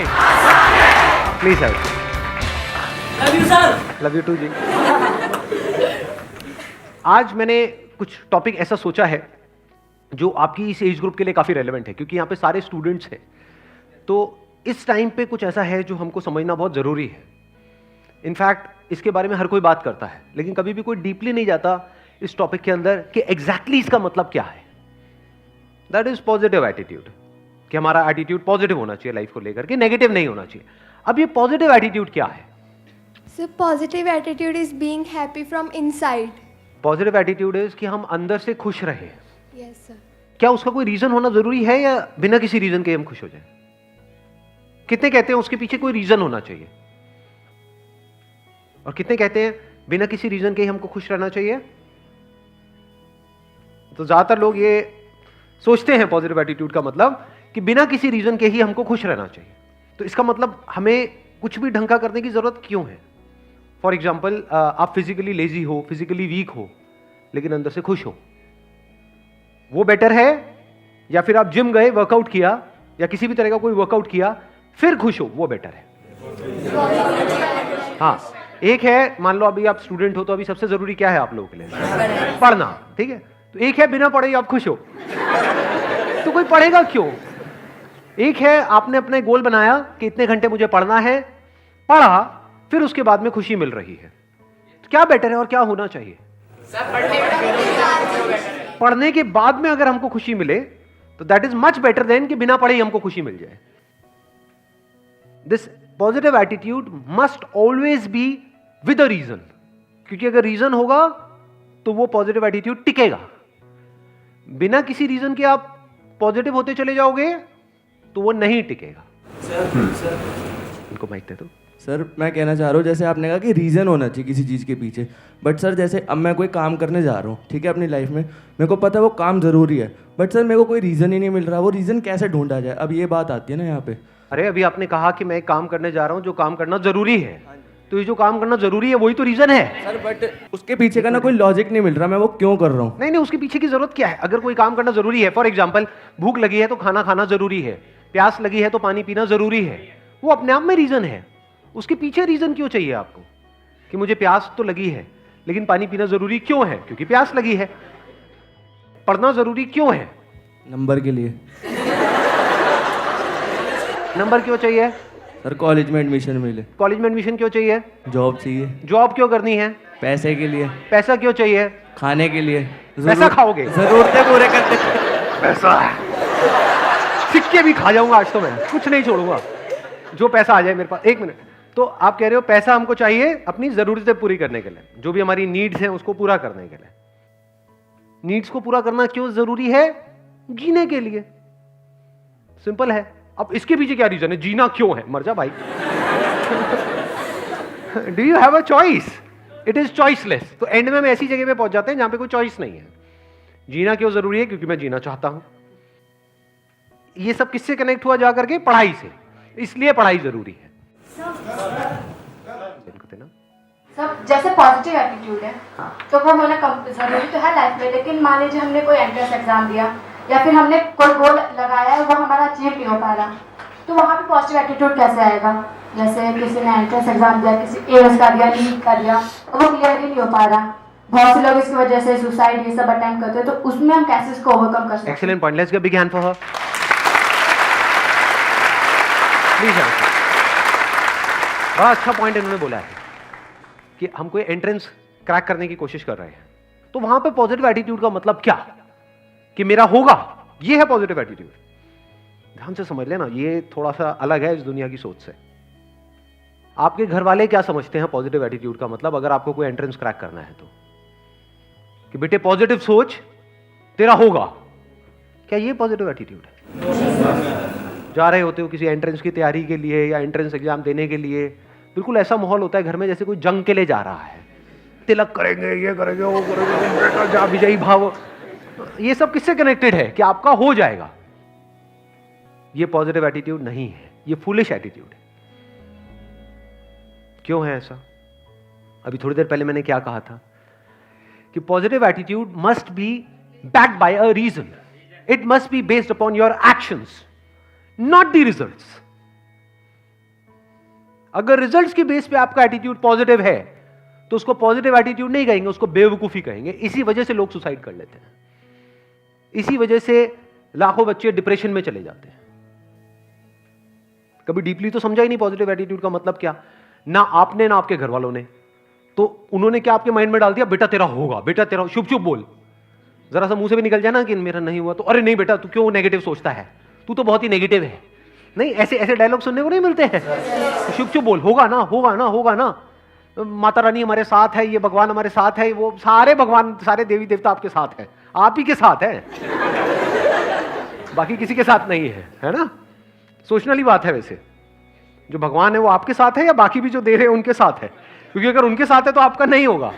Please have. Love you sir. Love you too ji. आज मैंने कुछ टॉपिक ऐसा सोचा है जो आपकी इस एज ग्रुप के लिए काफी रेलेवेंट है, क्योंकि यहाँ पे सारे स्टूडेंट्स हैं। तो इस टाइम पे कुछ ऐसा है जो हमको समझना बहुत जरूरी है। इनफैक्ट इसके बारे में हर कोई बात करता है, लेकिन कभी भी कोई डीपली नहीं जाता इस टॉपिक के अंदर कि एग्जैक्टली इसका मतलब क्या है। दैट इज पॉजिटिव एटीट्यूड, कि हमारा एटीट्यूड पॉजिटिव होना चाहिए लाइफ को लेकर के, नेगेटिव नहीं होना चाहिए। अब ये पॉजिटिव एटीट्यूड क्या है? So positive attitude is being happy from inside. Positive attitude is कि हम अंदर से खुश रहें। Yes, sir. क्या उसका कोई रीजन होना जरूरी है या बिना किसी रीजन के हम खुश हो जाएं? कितने कहते हैं उसके पीछे कोई रीजन होना चाहिए, और कितने कहते हैं बिना किसी रीजन के ही हमको खुश रहना चाहिए? तो ज्यादातर लोग ये सोचते हैं पॉजिटिव एटीट्यूड का मतलब कि बिना किसी रीजन के ही हमको खुश रहना चाहिए। तो इसका मतलब हमें कुछ भी ढंग का करने की जरूरत क्यों है? फॉर एग्जाम्पल, आप फिजिकली लेजी हो, फिजिकली वीक हो, लेकिन अंदर से खुश हो, वो बेटर है? या फिर आप जिम गए, वर्कआउट किया, या किसी भी तरह का कोई वर्कआउट किया, फिर खुश हो, वो बेटर है? हाँ, एक है, मान लो अभी आप स्टूडेंट हो, तो अभी सबसे जरूरी क्या है आप लोगों के लिए? पढ़ना, ठीक है। तो एक है बिना पढ़े आप खुश हो, तो कोई पढ़ेगा क्यों? एक है आपने अपने गोल बनाया कि इतने घंटे मुझे पढ़ना है, पढ़ा, फिर उसके बाद में खुशी मिल रही है। तो क्या बेटर है और क्या होना चाहिए? पढ़ने के बाद में अगर हमको खुशी मिले तो that is much better than कि बिना पढ़े ही हमको खुशी मिल जाए। This positive attitude must always be with a reason, क्योंकि अगर रीजन होगा तो वो पॉजिटिव एटीट्यूड टिकेगा। बिना किसी रीजन के आप पॉजिटिव होते चले जाओगे तो वो नहीं टिकेगा। इनको माइक दे दो। सर मैं कहना चाह रहा हूँ, जैसे आपने कहा कि रीज़न होना चाहिए किसी चीज़ के पीछे, बट सर जैसे अब मैं कोई काम करने जा रहा हूँ, ठीक है, अपनी लाइफ में मेरे को पता है वो काम ज़रूरी है, बट सर मेरे को कोई रीज़न ही नहीं मिल रहा, वो रीज़न कैसे ढूंढा जाए? अब ये बात आती है ना यहाँ पे। अरे अभी आपने कहा कि मैं एक काम करने जा रहा हूँ जो काम करना जरूरी है, तो ये जो काम करना जरूरी है वही तो रीजन है सर, बट उसके पीछे का ना कोई लॉजिक नहीं मिल रहा, मैं वो क्यों कर रहा हूँ? नहीं, उसके पीछे की जरूरत क्या है? अगर कोई काम करना जरूरी है, फॉर एग्जाम्पल भूख लगी है तो खाना खाना जरूरी है, प्यास लगी है तो पानी पीना जरूरी है, वो अपने आप में रीजन है। उसके पीछे रीजन क्यों चाहिए आपको कि मुझे प्यास तो लगी है लेकिन पानी पीना जरूरी क्यों है? क्योंकि प्यास लगी है। पढ़ना जरूरी क्यों है? नंबर के लिए। नंबर क्यों चाहिए? सर कॉलेज में एडमिशन मिले। कॉलेज में एडमिशन क्यों चाहिए? जॉब चाहिए। जॉब क्यों करनी है? पैसे के लिए। पैसा क्यों चाहिए? खाने के लिए। पैसा खाओगे? जरूरतें पूरे करते। पैसा सिक्के भी खा जाऊंगा आज तो, मैं कुछ नहीं छोड़ूंगा जो पैसा आ जाए मेरे पास। एक मिनट, तो आप कह रहे हो पैसा हमको चाहिए अपनी जरूरतें पूरी करने के लिए, जो भी हमारी नीड्स हैं उसको पूरा करने के लिए। नीड्स को पूरा करना क्यों जरूरी है? जीने के लिए। सिंपल है। अब इसके पीछे क्या रीजन है? जीना क्यों है? मर जा भाई। Do you have a choice? It is choiceless. तो एंड में हम ऐसी जगह पे पहुंच जाते हैं जहां पे कोई चॉइस नहीं है। जीना क्यों जरूरी है? क्योंकि मैं जीना चाहता हूं। ये सब किससे कनेक्ट हुआ जा करके? पढ़ाई से। इसलिए पढ़ाई जरूरी है। सब जैसे पॉजिटिव एटीट्यूड है, तो वो होना जरूरी तो है लाइफ में, लेकिन मान लीजिए हमने कोई एंट्रेंस एग्जाम दिया या फिर हमने कोई गोल लगाया है वो हमारा अचीव नहीं हो पा रहा, तो वहाँ पे पॉजिटिव एटीट्यूड कैसे आएगा? जैसे किसी ने एंट्रेंस एग्जाम दिया, किसी एयर्स का दिया, नीट का दिया, और वो क्लियर ही नहीं हो पा रहा, बहुत से लोग इसकी वजह से सुसाइड ये सब अटेम्प्ट करते हैं, तो उसमें हम कैसे इसको ओवरकम कर सकते हैं? Excellent point, let's give big hand for her. Please. बड़ा अच्छा पॉइंट इन्होंने बोला है कि हम कोई एंट्रेंस क्रैक करने की कोशिश कर रहे हैं, तो वहां पे पॉजिटिव एटीट्यूड का मतलब क्या कि मेरा होगा? ये है पॉजिटिव एटीट्यूड। ध्यान से समझ लेना, ये थोड़ा सा अलग है इस दुनिया की सोच से। आपके घर वाले क्या समझते हैं पॉजिटिव एटीट्यूड का मतलब, अगर आपको कोई एंट्रेंस क्रैक करना है तो? कि बेटे पॉजिटिव सोच, तेरा होगा। क्या ये पॉजिटिव एटीट्यूड है? जा रहे होते हो किसी एंट्रेंस की तैयारी के लिए या एंट्रेंस एग्जाम देने के लिए, बिल्कुल ऐसा माहौल होता है घर में जैसे कोई जंग के लिए जा रहा है। तिलक करेंगे, ये करेंगे, वो करेंगे, जा विजयी भाव। ये सब किससे कनेक्टेड है कि आपका हो जाएगा? ये पॉजिटिव एटीट्यूड नहीं है, ये फूलिश एटीट्यूड है। क्यों है ऐसा? अभी थोड़ी देर पहले मैंने क्या कहा था कि positive attitude must be backed by a reason. It must be based upon your actions, not the results. अगर रिजल्ट्स के बेस पे आपका एटीट्यूड पॉजिटिव है तो उसको पॉजिटिव एटीट्यूड नहीं कहेंगे, उसको बेवकूफी कहेंगे। इसी वजह से लोग सुसाइड कर लेते हैं, इसी वजह से लाखों बच्चे डिप्रेशन में चले जाते हैं। कभी डीपली तो समझा ही नहीं पॉजिटिव एटीट्यूड का मतलब क्या, ना आपने ना आपके घर वालों ने। तो उन्होंने क्या आपके माइंड में डाल दिया, बेटा तेरा होगा, बेटा तेरा, शुभ शुभ बोल। जरा सा मुंह से भी निकल जाए ना कि मेरा नहीं हुआ तो अरे नहीं बेटा तू क्यों नेगेटिव सोचता है, तू तो बहुत ही नेगेटिव है। नहीं, ऐसे ऐसे डायलॉग सुनने को नहीं मिलते हैं। शुभ शुभ बोल, होगा ना, होगा ना, होगा ना, माता रानी हमारे साथ है, ये भगवान हमारे साथ है, वो सारे भगवान सारे देवी देवता आपके साथ है, आप ही के साथ है, बाकी किसी के साथ नहीं है ना। सोचने वाली बात है। वैसे जो भगवान है वो आपके साथ है या बाकी भी जो दे रहे हैं उनके साथ है? क्योंकि अगर उनके साथ है तो आपका नहीं होगा,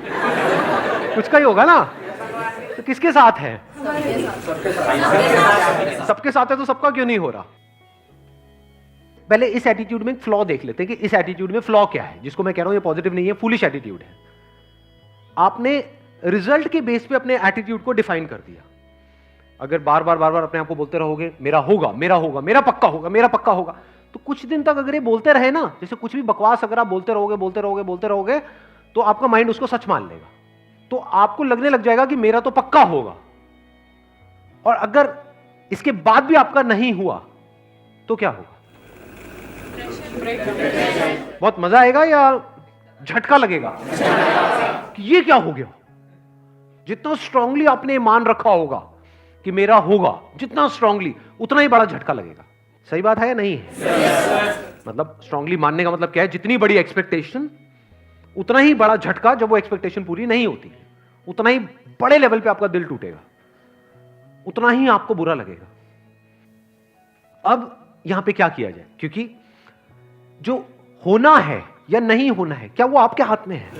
कुछ का ही होगा ना। तो किसके साथ है? सबके साथ है, तो सबका क्यों नहीं हो रहा? पहले इस एटीट्यूड में फ्लॉ देख लेते हैं कि इस एटीट्यूड में फ्लॉ क्या है, जिसको मैं कह रहा हूं ये पॉजिटिव नहीं है, फूलिश एटीट्यूड है। आपने रिजल्ट के बेस पे अपने एटीट्यूड को डिफाइन कर दिया। अगर बार बार अपने आप को बोलते रहोगे मेरा होगा, मेरा होगा, मेरा पक्का होगा, मेरा पक्का होगा, तो कुछ दिन तक अगर ये बोलते रहे ना, जैसे कुछ भी बकवास अगर आप बोलते रहोगे तो आपका माइंड उसको सच मान लेगा। तो आपको लगने लग जाएगा कि मेरा तो पक्का होगा। और अगर इसके बाद भी आपका नहीं हुआ तो क्या होगा? बहुत मजा आएगा या झटका लगेगा कि ये क्या हो गया? जितना स्ट्रांगली आपने मान रखा होगा कि मेरा होगा, जितना स्ट्रांगली, उतना ही बड़ा झटका लगेगा। सही बात है या नहीं है? मतलब स्ट्रांगली मानने का मतलब क्या है? जितनी बड़ी एक्सपेक्टेशन उतना ही बड़ा झटका, जब वो एक्सपेक्टेशन पूरी नहीं होती, उतना ही बड़े लेवल पे आपका दिल टूटेगा, उतना ही आपको बुरा लगेगा। अब यहां पे क्या किया जाए? क्योंकि जो होना है या नहीं होना है, क्या वो आपके हाथ में है?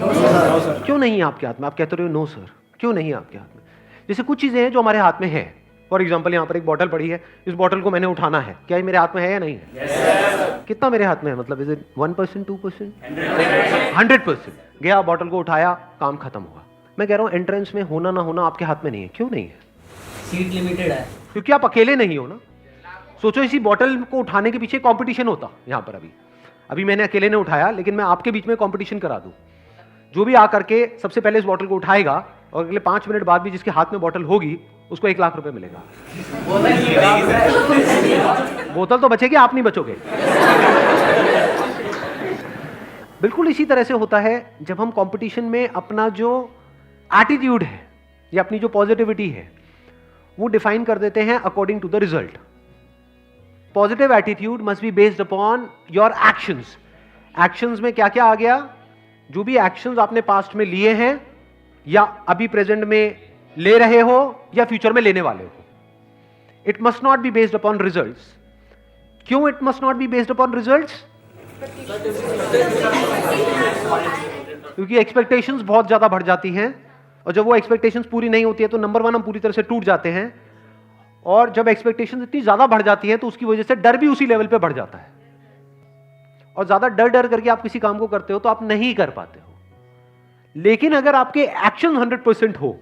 क्यों नहीं है आपके हाथ में? आप कहते रहे हो नो सर, क्यों नहीं है आपके हाथ में? जैसे कुछ चीजें हैं जो हमारे हाथ में है। फॉर एग्जाम्पल यहां पर एक बॉटल पड़ी है, इस बॉटल को मैंने उठाना है, क्या ये मेरे हाथ में है या नहीं है? कितना मेरे हाथ में है? मतलब इज इट 1%, 2%? 100%। गया, बॉटल को उठाया, काम खत्म हुआ। मैं कह रहा हूं एंट्रेंस में होना ना होना आपके हाथ में नहीं है। क्यों नहीं है? सीट लिमिटेड है, क्योंकि आप अकेले नहीं हो ना। सोचो इसी बॉटल को उठाने के पीछे कंपटीशन होता। यहां पर अभी मैंने अकेले ने उठाया, लेकिन मैं आपके बीच में कंपटीशन करा दूं। जो भी आकर के सबसे पहले इस बॉटल को उठाएगा और अगले 5 मिनट बाद भी जिसके हाथ में बॉटल होगी उसको 1 लाख रुपए मिलेगा। बोतल तो बचेगी, आप नहीं बचोगे। बिल्कुल इसी तरह से होता है जब हम कंपटीशन में अपना जो एटीट्यूड है या अपनी जो पॉजिटिविटी है वो डिफाइन कर देते हैं according to the result. Positive attitude must be based upon your actions. Actions में क्या क्या आ गया? जो भी एक्शंस आपने पास्ट में लिए हैं या अभी प्रेजेंट में ले रहे हो या फ्यूचर में लेने वाले हो। It must not be based upon results. क्यों it must not be based upon results? क्योंकि एक्सपेक्टेशंस बहुत ज्यादा बढ़ जाती हैं और जब वो एक्सपेक्टेशंस पूरी नहीं होती है तो नंबर 1 हम पूरी तरह से टूट जाते हैं। और जब एक्सपेक्टेशंस इतनी ज्यादा बढ़ जाती है तो उसकी वजह से डर भी उसी लेवल पे बढ़ जाता है। और ज्यादा डर करके आप किसी काम को करते हो तो आप नहीं कर पाते हो। लेकिन अगर आपके एक्शन 100% हो,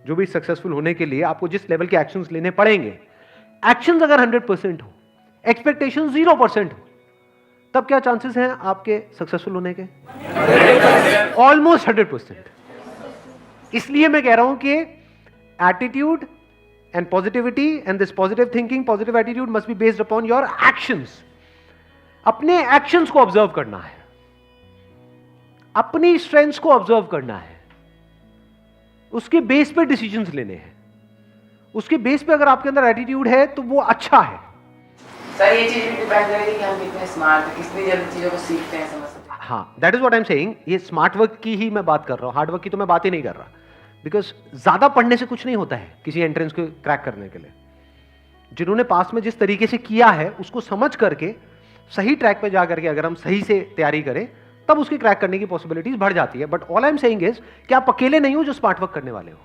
जो भी सक्सेसफुल होने के लिए आपको जिस लेवल के एक्शंस लेने पड़ेंगे, एक्शंस अगर 100% हो, एक्सपेक्टेशन 0% हो, तब क्या चांसेस हैं आपके सक्सेसफुल होने के? ऑलमोस्ट 100%। इसलिए मैं कह रहा हूं कि attitude and positivity and this positive thinking, positive attitude must be based upon your actions. अपने एक्शंस को ऑब्जर्व करना है, अपनी स्ट्रेंथ्स को ऑब्जर्व करना है, उसके बेस पे डिसीजंस लेने हैं। उसके बेस पे अगर आपके अंदर एटीट्यूड है तो वो अच्छा है। सर ये चीज भी डिपेंड करेगी कि हम कितने स्मार्ट हैं, कितनी जल्दी चीजों को सीखते हैं, समझते हैं। हाँ, that is what I am saying. ये स्मार्ट वर्क की ही मैं बात कर रहा हूं, हार्ड वर्क की तो मैं बात ही नहीं कर रहा। बिकॉज ज्यादा पढ़ने से कुछ नहीं होता है किसी एंट्रेंस को क्रैक करने के लिए। जिन्होंने पास में जिस तरीके से किया है उसको समझ करके सही ट्रैक पे जा करके अगर हम सही से तैयारी करें तब उसकी क्रैक करने की पॉसिबिलिटीज बढ़ जाती है। But all I am saying is कि आप अकेले नहीं हो जो स्मार्ट वर्क करने वाले हो।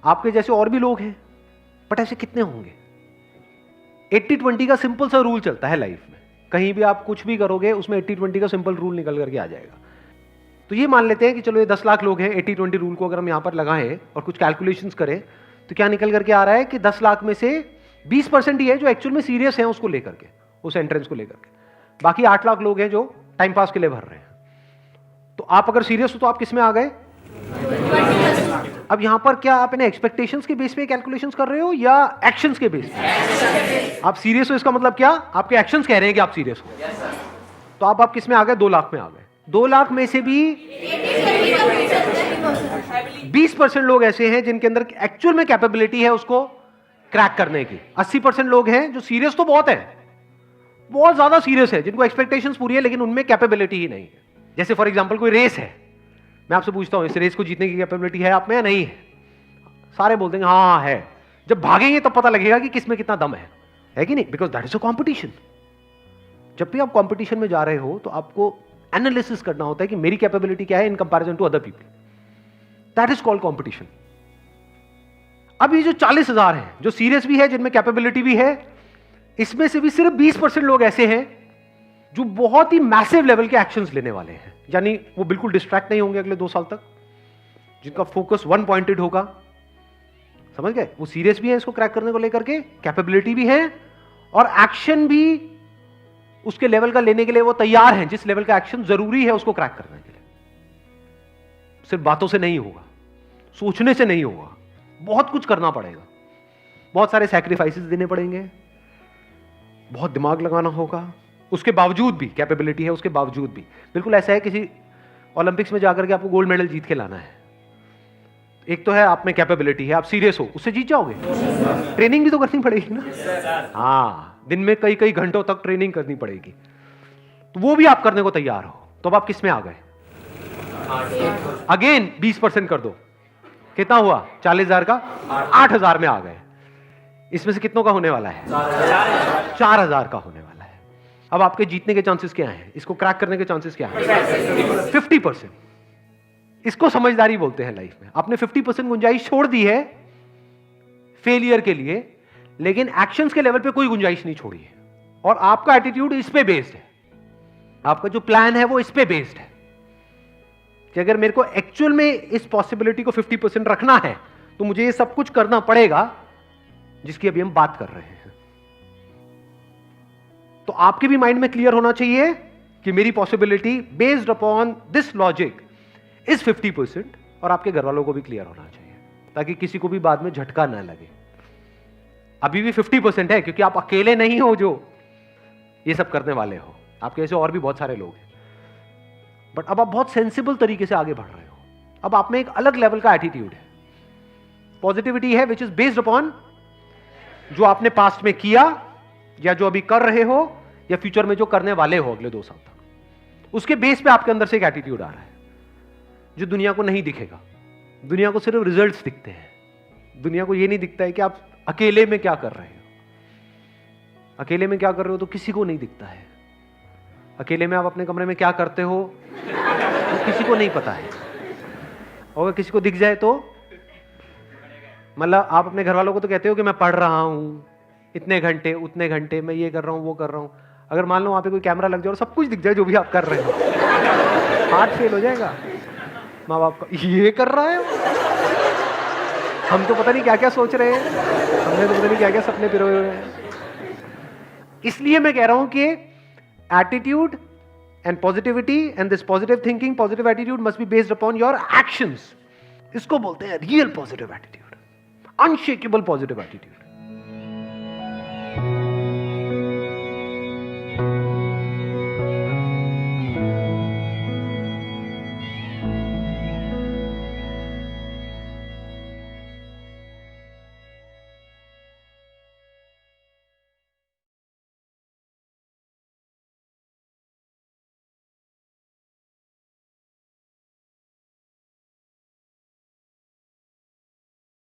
आपके जैसे और भी लोग हैं, बट ऐसे कितने होंगे? 80-20 का सिंपल सा रूल चलता है लाइफ में। कहीं भी आप कुछ भी करोगे उसमें 80-20 का सिंपल रूल निकल करके आ जाएगा। तो ये मान लेते हैं कि चलो ये 10 लाख लोग हैं, 80-20 रूल को अगर हम यहां पर लगाएं और कुछ कैलकुलेशंस करें तो क्या निकल करके आ रहा है कि 10 लाख में से 20% ही है जो एक्चुअल में सीरियस है उसको लेकर के, उस एंट्रेंस को लेकर के। बाकी 8 लाख लोग हैं जो टाइम पास के लिए भर रहे हैं। तो आप अगर सीरियस हो तो आप किस में आ गए? अब यहां पर क्या आप इन्हें एक्सपेक्टेशंस के बेस पे कैलकुलेशंस कर रहे हो या एक्शंस के बेस पे? आप सीरियस हो इसका मतलब क्या? आपके एक्शंस कह रहे हैं कि आप सीरियस हो। तो आप किस में आ गए? 2 लाख में आ गए। 2 लाख में से भी 20% लोग ऐसे हैं जिनके अंदर एक्चुअल में कैपेबिलिटी है उसको क्रैक करने की। 80% लोग हैं जो सीरियस तो बहुत है, बहुत ज्यादा सीरियस है, जिनको एक्सपेक्टेशंस पूरी है लेकिन उनमें कैपेबिलिटी ही नहीं है। जैसे फॉर एग्जांपल कोई रेस है, मैं आपसे पूछता हूं इस रेस को जीतने की कैपेबिलिटी है आप में या नहीं है? सारे बोल देंगे हाँ है। जब भागेंगे तब पता लगेगा कि किसमें कितना दम है कि नहीं? Because that is a competition. जब भी आप कॉम्पिटिशन में जा रहे हो तो आपको एनालिसिस करना होता है कि मेरी कैपेबिलिटी क्या है in comparison to other people. That is called competition. अब ये जो 40,000 हैं जो सीरियस भी है, जिनमें कैपेबिलिटी भी है, इसमें से भी सिर्फ 20% लोग ऐसे हैं जो बहुत ही मैसिव लेवल के एक्शंस लेने वाले हैं। यानी वो बिल्कुल डिस्ट्रैक्ट नहीं होंगे अगले 2 साल तक, जिनका फोकस वन पॉइंटेड होगा। समझ गए? वो सीरियस भी है इसको क्रैक करने को लेकर के, कैपेबिलिटी भी है और एक्शन भी उसके लेवल का लेने के लिए वो तैयार हैं, जिस लेवल का एक्शन जरूरी है उसको क्रैक करने के लिए। सिर्फ बातों से नहीं होगा, सोचने से नहीं होगा, बहुत कुछ करना पड़ेगा, बहुत सारे सैक्रिफाइसेस देने पड़ेंगे, बहुत दिमाग लगाना होगा। उसके बावजूद भी कैपेबिलिटी है, उसके बावजूद भी बिल्कुल ऐसा है किसी ओलंपिक्स में जाकर के आपको गोल्ड मेडल जीत के लाना है। एक तो है आप में कैपेबिलिटी है, आप सीरियस हो, उससे जीत जाओगे। ट्रेनिंग भी तो करनी पड़ेगी ना। हाँ, दिन में कई कई घंटों तक ट्रेनिंग करनी पड़ेगी, तो वो भी आप करने को तैयार हो। तो अब आप किस में आ गए? अगेन 20% कर दो, कितना हुआ? 40,000 का 8,000 में आ गए। इसमें से कितनों का होने वाला है? 4,000 का होने वाला है। अब आपके जीतने के चांसेस क्या हैं? इसको क्रैक करने के चांसेस क्या हैं? 50%। इसको समझदारी बोलते हैं लाइफ में। आपने 50% गुंजाइश छोड़ दी है फेलियर के लिए, लेकिन एक्शंस के लेवल पे कोई गुंजाइश नहीं छोड़ी है। और आपका एटीट्यूड इस पे बेस्ड है, आपका जो प्लान है वो इस पे बेस्ड है कि अगर मेरे को एक्चुअल में इस पॉसिबिलिटी को 50% रखना है तो मुझे ये सब कुछ करना पड़ेगा जिसकी अभी हम बात कर रहे हैं। तो आपके भी माइंड में क्लियर होना चाहिए कि मेरी possibility based upon this logic is 50%, और आपके घर वालों को भी क्लियर होना चाहिए ताकि किसी को भी बाद में झटका ना लगे। अभी भी 50% है क्योंकि आप अकेले नहीं हो जो ये सब करने वाले हो, आपके ऐसे और भी बहुत सारे लोग हैं। बट अब आप बहुत सेंसिबल तरीके से आगे बढ़ रहे हो। अब आप में एक अलग लेवल का एटीट्यूड है, पॉजिटिविटी है विच इज बेस्ड अपॉन जो आपने पास्ट में किया या जो अभी कर रहे हो या फ्यूचर में जो करने वाले हो अगले 2 साल तक। उसके बेस पे आपके अंदर से एक एटीट्यूड आ रहा है जो दुनिया को नहीं दिखेगा। दुनिया को सिर्फ रिजल्ट्स दिखते हैं। दुनिया को यह नहीं दिखता है कि आप अकेले में क्या कर रहे हो। अकेले में क्या कर रहे हो तो किसी को नहीं दिखता है। अकेले में आप अपने कमरे में क्या करते हो तो किसी को नहीं पता है। और अगर किसी को दिख जाए तो मतलब आप अपने घर वालों को तो कहते हो कि मैं पढ़ रहा हूं इतने घंटे उतने घंटे, मैं ये कर रहा हूं वो कर रहा हूं। अगर मान लो वहां पे कोई कैमरा लग जाए और सब कुछ दिख जाए जो भी आप कर रहे हो, हार्ट फेल हो जाएगा माँ बाप का। ये कर रहा है, हम तो पता नहीं क्या क्या सोच रहे हैं, हमने तो पता नहीं क्या क्या सपने पिरोए हुए हैं। इसलिए मैं कह रहा हूं कि attitude and positivity and this positive thinking, positive attitude must be based upon your actions. इसको बोलते हैं real positive attitude, unshakeable positive attitude.